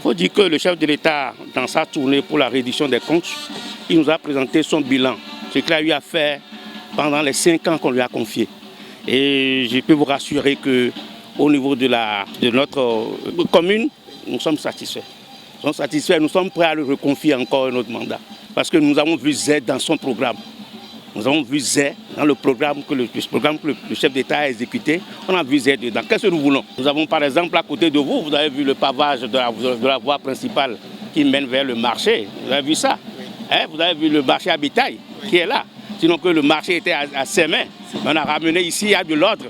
faut dire que le chef de l'État, dans sa tournée pour la réduction des comptes, il nous a présenté son bilan, ce qu'il a eu à faire pendant les 5 ans qu'on lui a confiés. Et je peux vous rassurer qu'au niveau de notre commune, nous sommes satisfaits. Nous sommes prêts à le reconfier encore un autre mandat. Parce que nous avons vu Z dans son programme. Nous avons vu Z dans le programme que le chef d'État a exécuté. On a vu Z dedans. Qu'est-ce que nous voulons? Nous avons par exemple à côté de vous, vous avez vu le pavage de la voie principale qui mène vers le marché. Vous avez vu ça? Vous avez vu le marché à bétail qui est là. Sinon que le marché était à ses mains. On a ramené ici, il y a de l'ordre.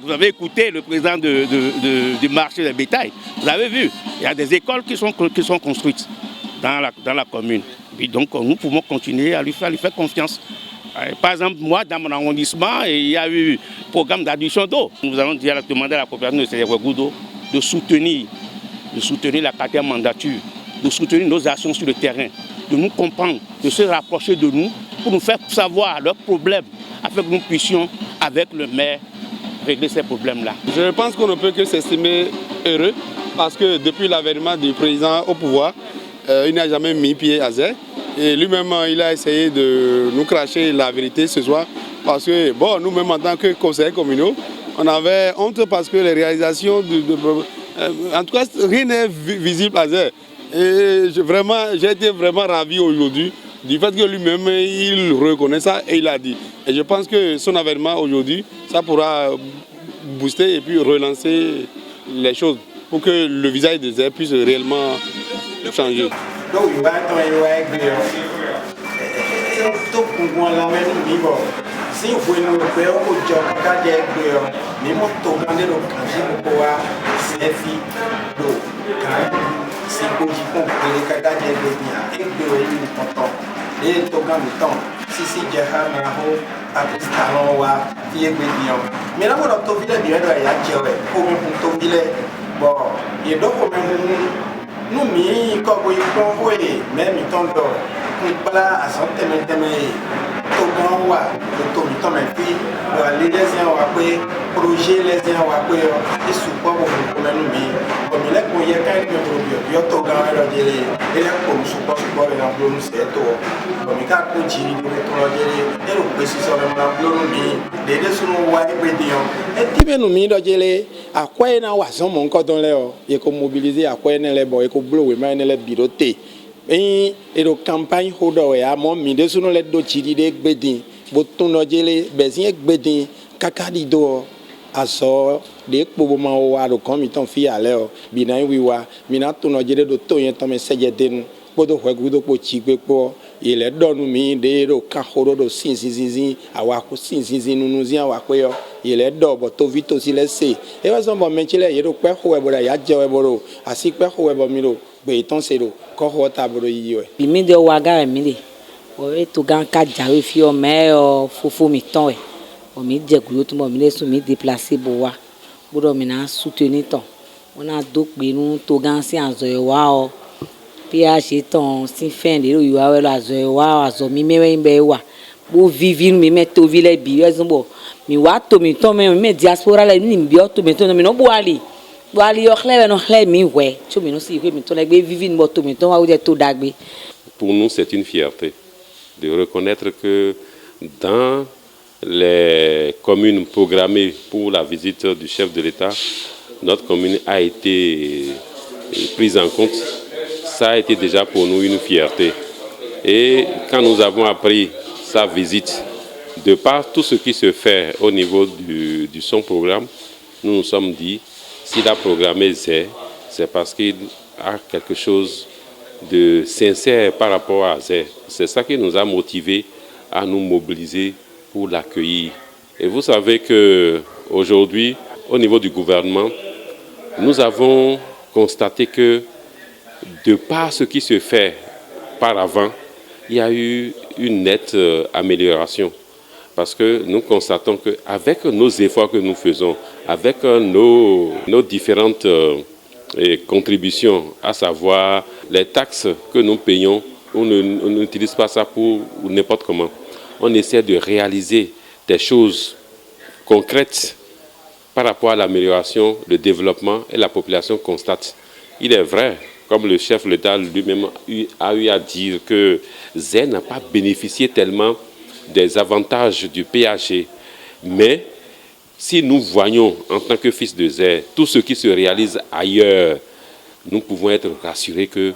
Vous avez écouté le président du marché de bétail. Vous avez vu, il y a des écoles qui sont construites dans la commune. Et donc nous pouvons continuer à lui faire confiance. Par exemple, moi, dans mon arrondissement, il y a eu un programme d'adduction d'eau. Nous allons demander à la coopérative de Sénégal de soutenir la 4e mandature, de soutenir nos actions sur le terrain, de nous comprendre, de se rapprocher de nous pour nous faire savoir leurs problèmes, afin que nous puissions, avec le maire, régler ces problèmes-là. Je pense qu'on ne peut que s'estimer heureux parce que depuis l'avènement du président au pouvoir, il n'a jamais mis pied à Zé. Et lui-même, il a essayé de nous cracher la vérité ce soir parce que, bon, nous-mêmes en tant que conseillers communaux, on avait honte parce que les réalisations, en tout cas, rien n'est visible à Zé. Et j'ai été vraiment ravi aujourd'hui du fait que lui-même, il reconnaît ça et il a dit. Et je pense que son avènement aujourd'hui, ça pourra booster et puis relancer les choses pour que le visage de Zé puisse réellement changer. Nous mi comme il convoyé même il tombe pour pas à son thème to ganwa to mi to me fi les gens wa pe projet les gens wa pe et support pour nous mi comme il est pour y a quand même yo to ganwa lo délé et là pour support dans nous c'est to comme il a pour dire de to délé et le précision dans nous mi les deux sont wa e et tibe nous mi do délé à quoi na wa son mon cordon là et comme mobiliser à quoi na les boy et ko blow mais na les biroté et le campagne hodo ya mo mi de sunu le do chiri de gbedin bo tun no jele bezin gbedin kakadi do aso de pobo ma wa do komi ton fi ale o bi na wiwa mi na tun no jele do to yen ton me seje den bodo hwegu do po chi pe po ile do nu mi de do ka hodo do sin awa ko sin nunu zin awa pe yo ile do bo to vito si le se e wa so bo me chile ye do pe ho e bo da ya je we bo ro asi pe ho e bo mi ro be ton se ro ko ho ta bo ro yi we bi mi de wa ga mi de o e to gan ka jawe fi o me o fufu mi ton e o mi je guro to mo mi le su mi déplacer bo wa bo do mi na soutenir ton on a do pe nu to gan si anzo e wa o puis à ton si fin de yo wa la zo wa azo mi me be wa bo vivre mi me to vile bi ezbo mi wa to mi to me diaspora la mi bi o to mi to mi no bo ali yo chlé no chlé mi we cho mi no si mi to le be vivre mo to mi to wa de to dagbe. Pour nous c'est une fierté de reconnaître que dans les communes programmées pour la visite du chef de l'État, notre commune a été prise en compte. Ça a été déjà pour nous une fierté. Et quand nous avons appris sa visite, de par tout ce qui se fait au niveau de son programme, nous nous sommes dit, s'il a programmé Zé, c'est parce qu'il a quelque chose de sincère par rapport à Zé. C'est ça qui nous a motivés à nous mobiliser pour l'accueillir. Et vous savez qu'aujourd'hui, au niveau du gouvernement, nous avons constaté que de par ce qui se fait par avant, il y a eu une nette amélioration. Parce que nous constatons qu'avec nos efforts que nous faisons, avec nos différentes contributions, à savoir les taxes que nous payons, on n'utilise pas ça pour n'importe comment. On essaie de réaliser des choses concrètes par rapport à l'amélioration, le développement et la population constate. Il est vrai comme le chef de l'État lui-même a eu à dire que Zé n'a pas bénéficié tellement des avantages du PAG. Mais si nous voyons en tant que fils de Zé tout ce qui se réalise ailleurs, nous pouvons être rassurés que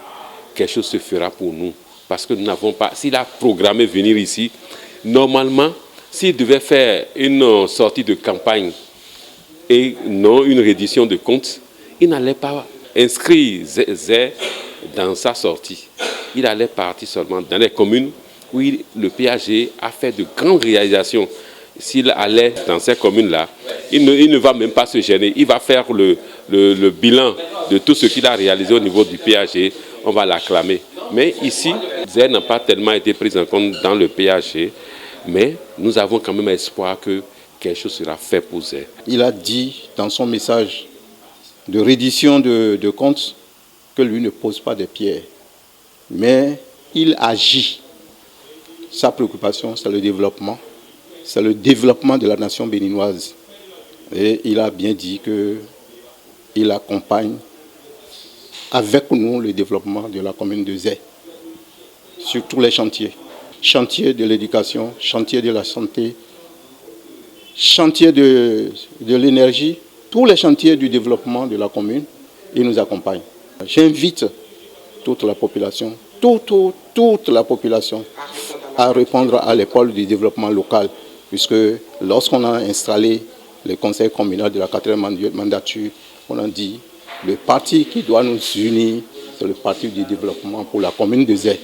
quelque chose se fera pour nous. Parce que nous n'avons pas, s'il a programmé venir ici, normalement, s'il devait faire une sortie de campagne et non une reddition de comptes, il n'allait pas inscrire Zé dans sa sortie. Il allait partir seulement dans les communes où le PAG a fait de grandes réalisations. S'il allait dans ces communes-là, il ne va même pas se gêner. Il va faire le bilan de tout ce qu'il a réalisé au niveau du PAG. On va l'acclamer. Mais ici, Zé n'a pas tellement été pris en compte dans le PAG. Mais nous avons quand même espoir que quelque chose sera fait pour Zé. Il a dit dans son message de reddition de comptes que lui ne pose pas de pierres. Mais il agit. Sa préoccupation, c'est le développement. C'est le développement de la nation béninoise. Et il a bien dit qu'il accompagne avec nous le développement de la commune de Zé sur tous les chantiers. Chantier de l'éducation, chantier de la santé, chantier de l'énergie, tous les chantiers du développement de la commune, il nous accompagne. J'invite toute la population, toute la population à répondre à l'école du développement local, puisque lorsqu'on a installé le conseil communal de la 4e mandature, on a dit le parti qui doit nous unir, c'est le parti du développement pour la commune de Zé.